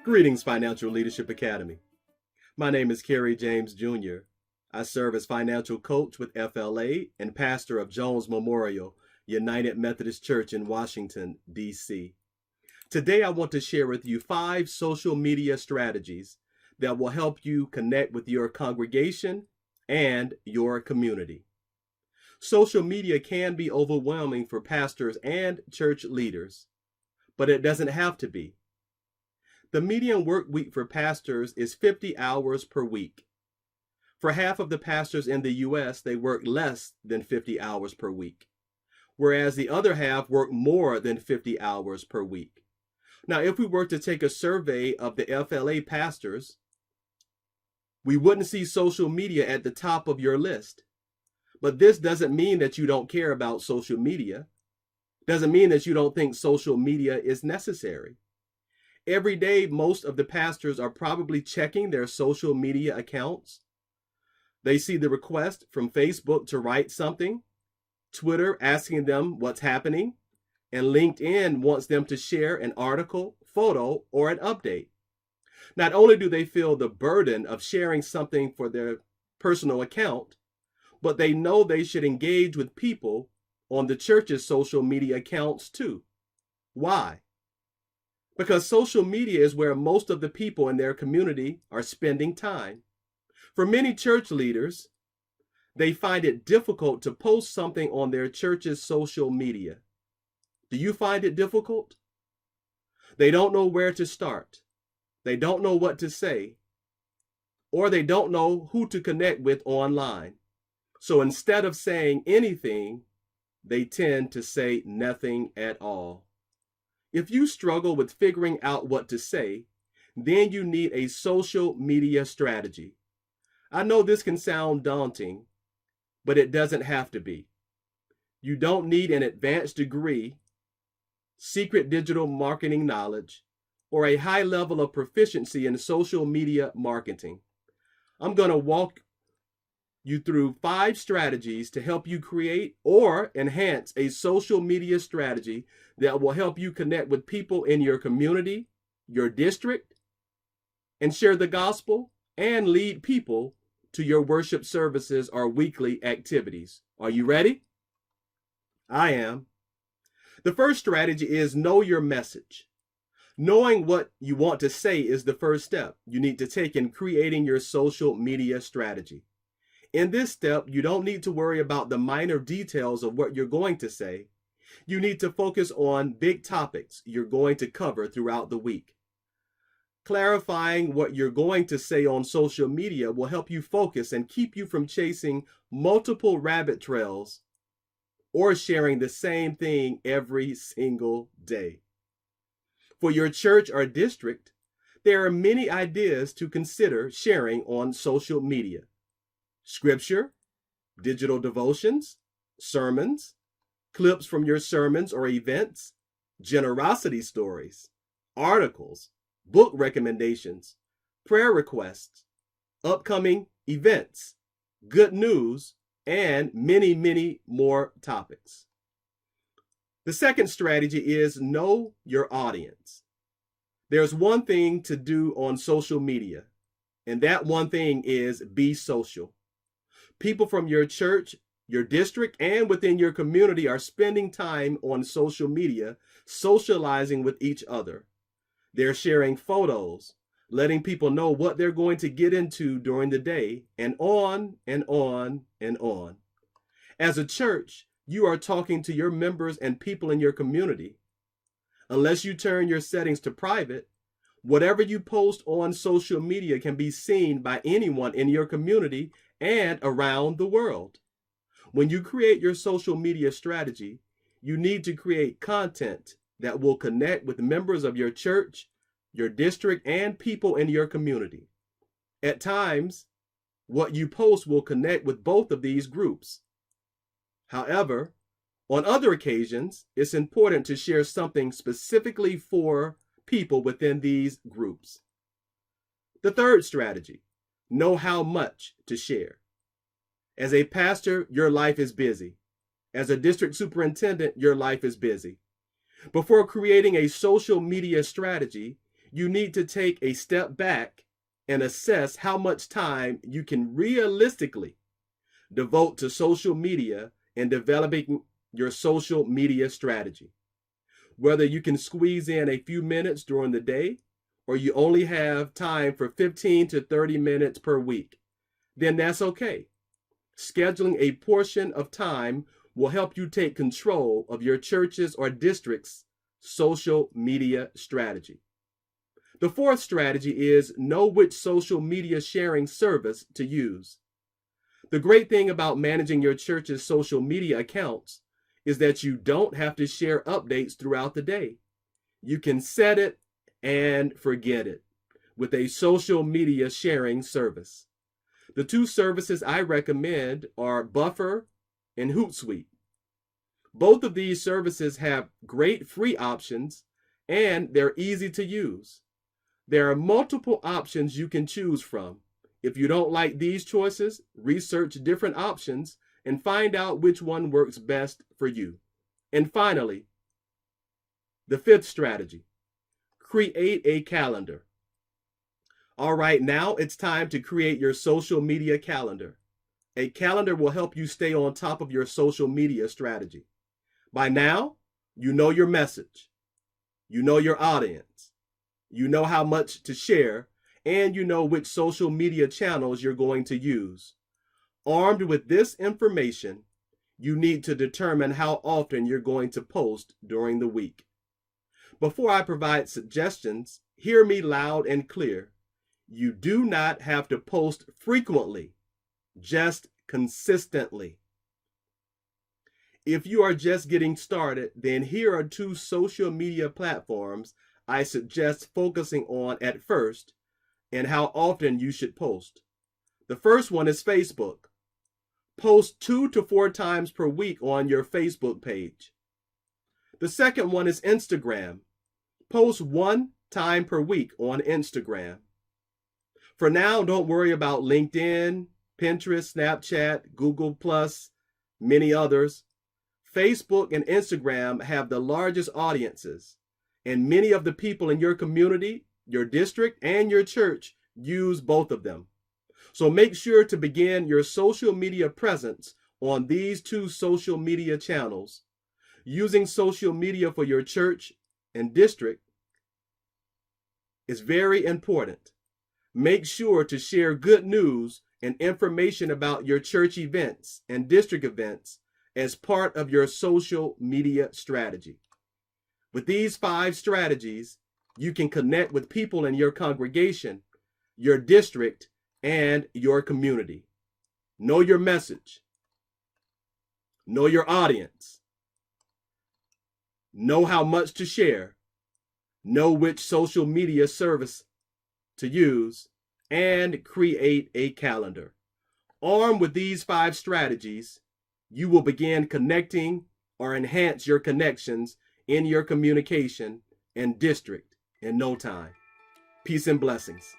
Greetings, Financial Leadership Academy. My name is Kerry James Jr. I serve as financial coach with FLA and pastor of Jones Memorial United Methodist Church in Washington, D.C. Today, I want to share with you 5 social media strategies that will help you connect with your congregation and your community. Social media can be overwhelming for pastors and church leaders, but it doesn't have to be. The median work week for pastors is 50 hours per week. For half of the pastors in the U.S., they work less than 50 hours per week, whereas the other half work more than 50 hours per week. Now, if we were to take a survey of the FLA pastors, we wouldn't see social media at the top of your list. But this doesn't mean that you don't care about social media. Doesn't mean that you don't think social media is necessary. Every day, most of the pastors are probably checking their social media accounts. They see the request from Facebook to write something, Twitter asking them what's happening, and LinkedIn wants them to share an article, photo, or an update. Not only do they feel the burden of sharing something for their personal account, but they know they should engage with people on the church's social media accounts too. Why? Because social media is where most of the people in their community are spending time. For many church leaders, they find it difficult to post something on their church's social media. Do you find it difficult? They don't know where to start. They don't know what to say, or they don't know who to connect with online. So instead of saying anything, they tend to say nothing at all. If you struggle with figuring out what to say, then you need a social media strategy. I know this can sound daunting, but it doesn't have to be. You don't need an advanced degree, secret digital marketing knowledge, or a high level of proficiency in social media marketing. I'm going to walk you through 5 strategies to help you create or enhance a social media strategy that will help you connect with people in your community, your district, and share the gospel and lead people to your worship services or weekly activities. Are you ready? I am. The first strategy is know your message. Knowing what you want to say is the first step you need to take in creating your social media strategy. In this step, you don't need to worry about the minor details of what you're going to say. You need to focus on big topics you're going to cover throughout the week. Clarifying what you're going to say on social media will help you focus and keep you from chasing multiple rabbit trails or sharing the same thing every single day. For your church or district, there are many ideas to consider sharing on social media. Scripture, digital devotions, sermons, clips from your sermons or events, generosity stories, articles, book recommendations, prayer requests, upcoming events, good news, and many, many more topics. The second strategy is know your audience. There's one thing to do on social media, and that one thing is be social. People from your church, your district, and within your community are spending time on social media, socializing with each other. They're sharing photos, letting people know what they're going to get into during the day, and on and on and on. As a church, you are talking to your members and people in your community. Unless you turn your settings to private, whatever you post on social media can be seen by anyone in your community and around the world. When you create your social media strategy, you need to create content that will connect with members of your church, your district, and people in your community. At times, what you post will connect with both of these groups. However, on other occasions, it's important to share something specifically for people within these groups. The third strategy, know how much to share. As a pastor, your life is busy. As a district superintendent, your life is busy. Before creating a social media strategy, you need to take a step back and assess how much time you can realistically devote to social media and developing your social media strategy. Whether you can squeeze in a few minutes during the day or you only have time for 15 to 30 minutes per week, then that's okay. Scheduling a portion of time will help you take control of your church's or district's social media strategy. The fourth strategy is know which social media sharing service to use. The great thing about managing your church's social media accounts is that you don't have to share updates throughout the day. You can set it and forget it with a social media sharing service. The two services I recommend are Buffer and Hootsuite. Both of these services have great free options and they're easy to use. There are multiple options you can choose from. If you don't like these choices, research different options and find out which one works best for you. And finally, the fifth strategy, create a calendar. All right, now it's time to create your social media calendar. A calendar will help you stay on top of your social media strategy. By now, you know your message, you know your audience, you know how much to share, and you know which social media channels you're going to use. Armed with this information, you need to determine how often you're going to post during the week. Before I provide suggestions, hear me loud and clear. You do not have to post frequently, just consistently. If you are just getting started, then here are two social media platforms I suggest focusing on at first and how often you should post. The first one is Facebook. Post 2 to 4 times per week on your Facebook page. The second one is Instagram. Post 1 time per week on Instagram. For now, don't worry about LinkedIn, Pinterest, Snapchat, Google+, many others. Facebook and Instagram have the largest audiences, and many of the people in your community, your district, and your church use both of them. So make sure to begin your social media presence on these two social media channels. Using social media for your church and district is very important. Make sure to share good news and information about your church events and district events as part of your social media strategy. With these 5 strategies, you can connect with people in your congregation, your district, and your community. Know your message. Know your audience. Know how much to share. Know which social media service to use, and create a calendar. Armed with these 5 strategies, you will begin connecting or enhance your connections in your communication and district in no time. Peace and blessings.